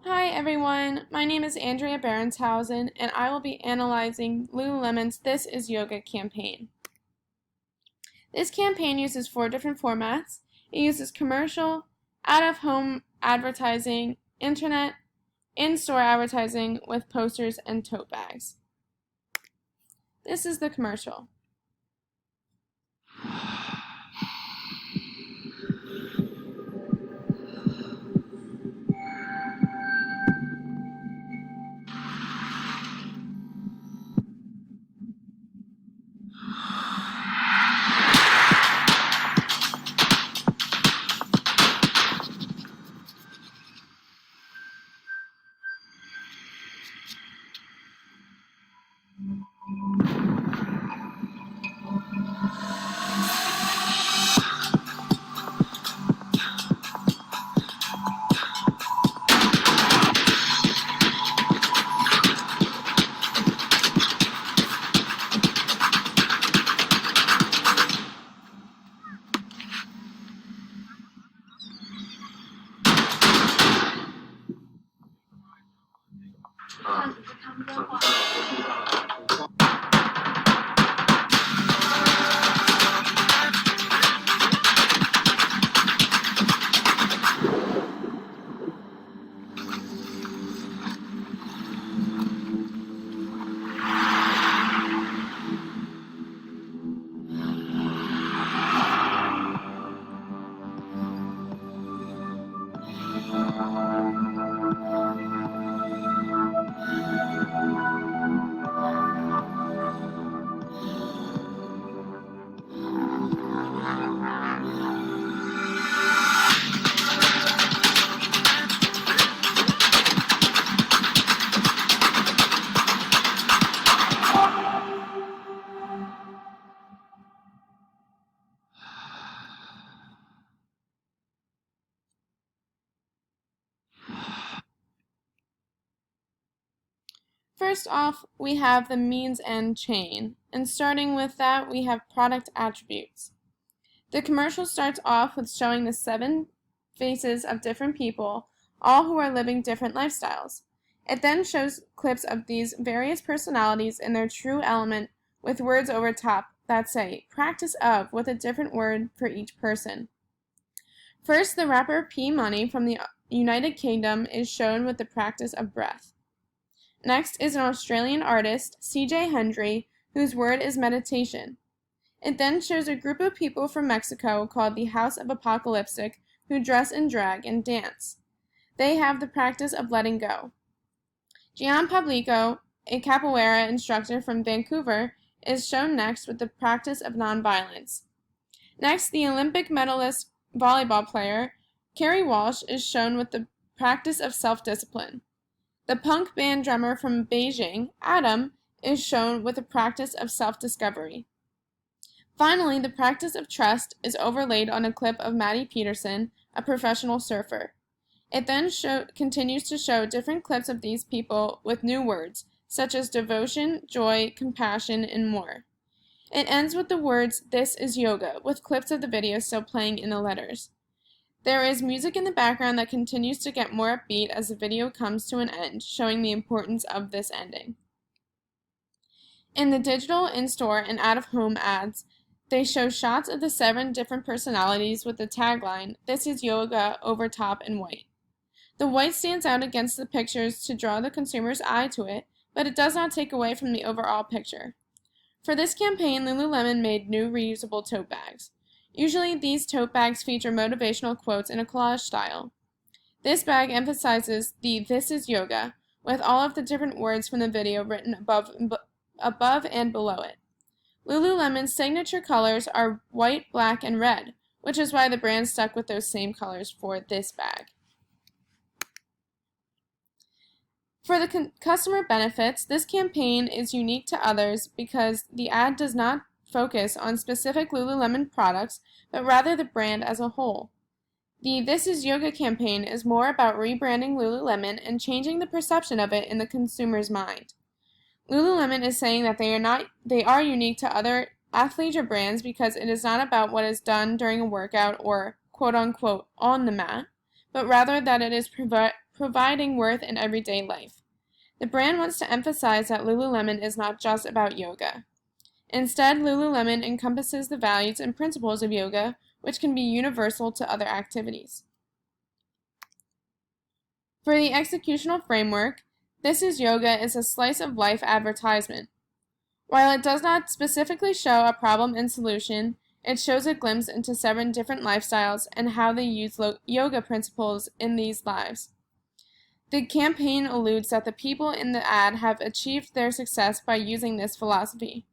Hi everyone, my name is Andrea Berenshausen and I will be analyzing Lululemon's This Is Yoga campaign. This campaign uses 4 different formats. It uses commercial, out-of-home advertising, internet, in-store advertising with posters and tote bags. This is the commercial. First off, we have the means and chain, and starting with that, we have product attributes. The commercial starts off with showing the 7 faces of different people, all who are living different lifestyles. It then shows clips of these various personalities in their true element with words over top that say, practice of, with a different word for each person. First, the rapper P Money from the United Kingdom is shown with the practice of breath. Next is an Australian artist, CJ Hendry, whose word is meditation. It then shows a group of people from Mexico called the House of Apocalyptic who dress in drag and dance. They have the practice of letting go. Gian Pablico, a capoeira instructor from Vancouver, is shown next with the practice of nonviolence. Next, the Olympic medalist volleyball player, Carrie Walsh, is shown with the practice of self-discipline. The punk band drummer from Beijing, Adam, is shown with a practice of self-discovery. Finally, the practice of trust is overlaid on a clip of Maddie Peterson, a professional surfer. It then continues to show different clips of these people with new words, such as devotion, joy, compassion, and more. It ends with the words, "This is yoga," with clips of the video still playing in the letters. There is music in the background that continues to get more upbeat as the video comes to an end, showing the importance of this ending. In the digital, in-store, and out-of-home ads, they show shots of the 7 different personalities with the tagline, "This is yoga," over top in white. The white stands out against the pictures to draw the consumer's eye to it, but it does not take away from the overall picture. For this campaign, Lululemon made new reusable tote bags. Usually, these tote bags feature motivational quotes in a collage style. This bag emphasizes the "This is yoga," with all of the different words from the video written above and below it. Lululemon's signature colors are white, black, and red, which is why the brand stuck with those same colors for this bag. For the customer benefits, this campaign is unique to others because the ad does not focus on specific Lululemon products, but rather the brand as a whole. The This Is Yoga campaign is more about rebranding Lululemon and changing the perception of it in the consumer's mind. Lululemon is saying that they are unique to other athleisure brands because it is not about what is done during a workout or quote-unquote on the mat, but rather that it is providing worth in everyday life. The brand wants to emphasize that Lululemon is not just about yoga. Instead, Lululemon encompasses the values and principles of yoga, which can be universal to other activities. For the executional framework, This is Yoga is a slice of life advertisement. While it does not specifically show a problem and solution, it shows a glimpse into 7 different lifestyles and how they use yoga principles in these lives. The campaign alludes that the people in the ad have achieved their success by using this philosophy.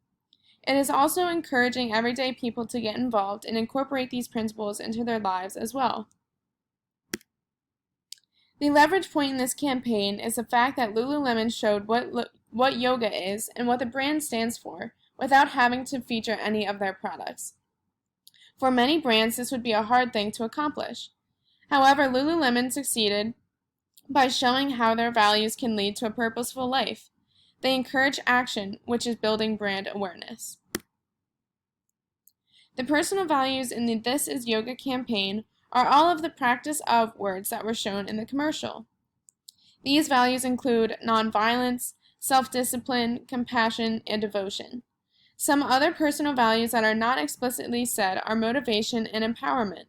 It is also encouraging everyday people to get involved and incorporate these principles into their lives as well. The leverage point in this campaign is the fact that Lululemon showed what yoga is and what the brand stands for without having to feature any of their products. For many brands, this would be a hard thing to accomplish. However, Lululemon succeeded by showing how their values can lead to a purposeful life. They encourage action, which is building brand awareness. The personal values in the This is Yoga campaign are all of the practice of words that were shown in the commercial. These values include nonviolence, self-discipline, compassion, and devotion. Some other personal values that are not explicitly said are motivation and empowerment.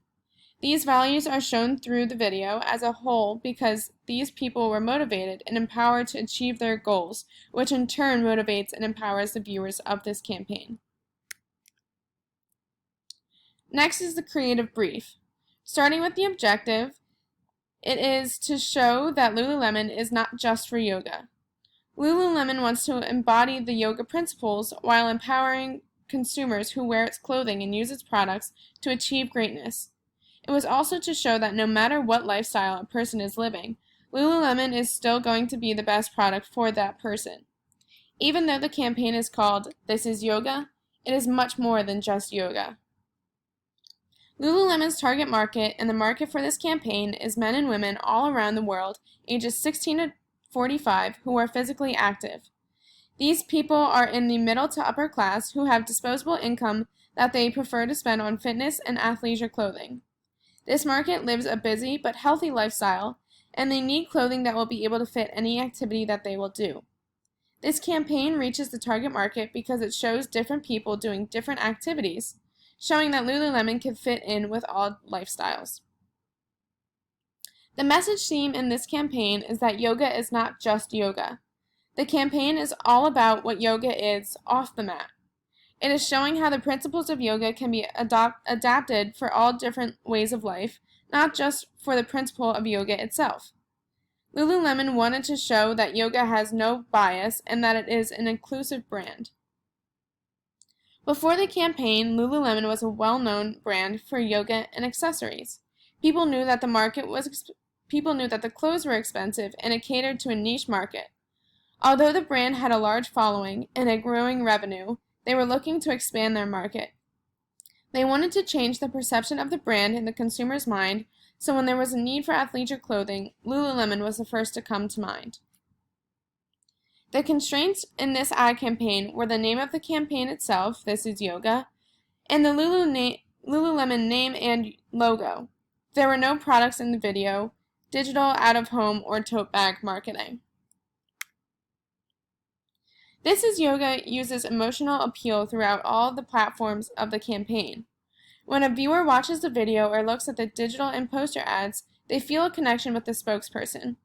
These values are shown through the video as a whole because these people were motivated and empowered to achieve their goals, which in turn motivates and empowers the viewers of this campaign. Next is the creative brief. Starting with the objective, it is to show that Lululemon is not just for yoga. Lululemon wants to embody the yoga principles while empowering consumers who wear its clothing and use its products to achieve greatness. It was also to show that no matter what lifestyle a person is living, Lululemon is still going to be the best product for that person. Even though the campaign is called This is Yoga, it is much more than just yoga. Lululemon's target market and the market for this campaign is men and women all around the world, ages 16 to 45, who are physically active. These people are in the middle to upper class who have disposable income that they prefer to spend on fitness and athleisure clothing. This market lives a busy but healthy lifestyle, and they need clothing that will be able to fit any activity that they will do. This campaign reaches the target market because it shows different people doing different activities, showing that Lululemon can fit in with all lifestyles. The message theme in this campaign is that yoga is not just yoga. The campaign is all about what yoga is off the mat. It is showing how the principles of yoga can be adapted for all different ways of life, not just for the principle of yoga itself. Lululemon wanted to show that yoga has no bias and that it is an inclusive brand. Before the campaign, Lululemon was a well-known brand for yoga and accessories. People knew that the clothes were expensive and it catered to a niche market. Although the brand had a large following and a growing revenue, they were looking to expand their market. They wanted to change the perception of the brand in the consumer's mind, so when there was a need for athleisure clothing, Lululemon was the first to come to mind. The constraints in this ad campaign were the name of the campaign itself, This is Yoga, and the Lululemon name and logo. There were no products in the video, digital, out-of-home, or tote bag marketing. This is Yoga uses emotional appeal throughout all the platforms of the campaign. When a viewer watches the video or looks at the digital and poster ads, they feel a connection with the spokesperson.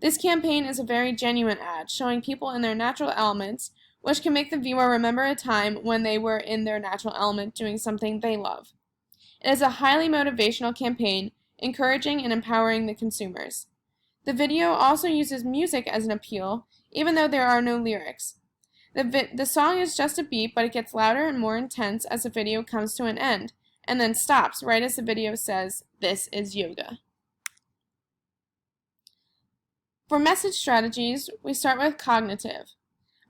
This campaign is a very genuine ad, showing people in their natural elements, which can make the viewer remember a time when they were in their natural element doing something they love. It is a highly motivational campaign, encouraging and empowering the consumers. The video also uses music as an appeal, even though there are no lyrics. The song is just a beat, but it gets louder and more intense as the video comes to an end, and then stops right as the video says, This is Yoga. For message strategies, we start with cognitive.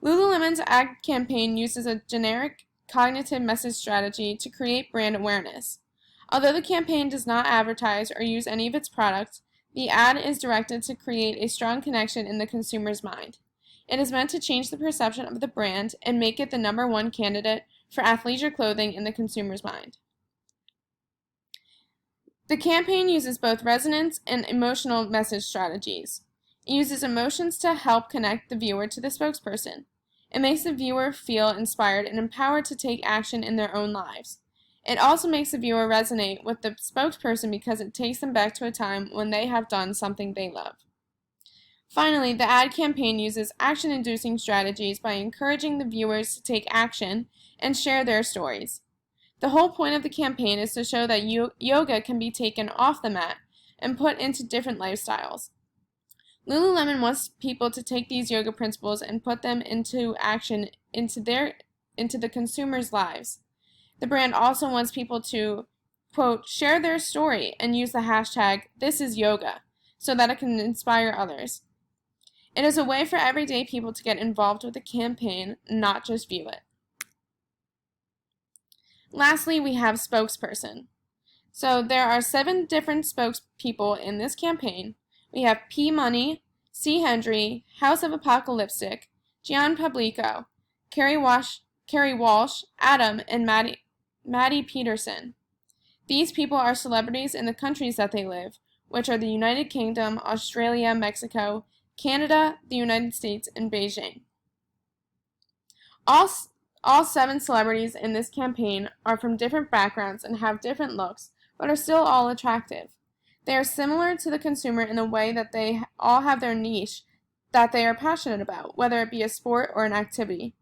Lululemon's ad campaign uses a generic cognitive message strategy to create brand awareness. Although the campaign does not advertise or use any of its products, the ad is directed to create a strong connection in the consumer's mind. It is meant to change the perception of the brand and make it the #1 candidate for athleisure clothing in the consumer's mind. The campaign uses both resonance and emotional message strategies. It uses emotions to help connect the viewer to the spokesperson. It makes the viewer feel inspired and empowered to take action in their own lives. It also makes the viewer resonate with the spokesperson because it takes them back to a time when they have done something they love. Finally, the ad campaign uses action-inducing strategies by encouraging the viewers to take action and share their stories. The whole point of the campaign is to show that yoga can be taken off the mat and put into different lifestyles. Lululemon wants people to take these yoga principles and put them into action into the consumers' lives. The brand also wants people to, quote, share their story and use the hashtag #ThisIsYoga so that it can inspire others. It is a way for everyday people to get involved with the campaign, not just view it. Lastly, we have spokesperson. So there are 7 different spokespeople in this campaign. We have P. Money, C. Hendry, House of Apocalyptic, Gian Publico, Carrie Walsh, Adam, and Maddie Peterson. These people are celebrities in the countries that they live, which are the United Kingdom, Australia, Mexico, Canada, the United States, and Beijing. All 7 celebrities in this campaign are from different backgrounds and have different looks, but are still all attractive. They are similar to the consumer in the way that they all have their niche that they are passionate about, whether it be a sport or an activity.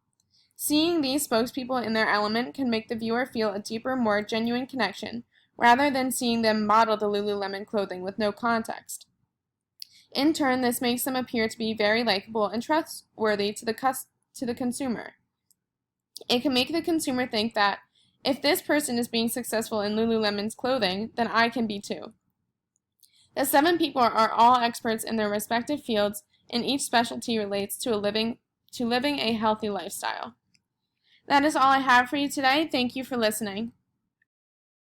Seeing these spokespeople in their element can make the viewer feel a deeper, more genuine connection, rather than seeing them model the Lululemon clothing with no context. In turn, this makes them appear to be very likable and trustworthy to the consumer. It can make the consumer think that, if this person is being successful in Lululemon's clothing, then I can be too. The 7 people are all experts in their respective fields, and each specialty relates to living a healthy lifestyle. That is all I have for you today. Thank you for listening.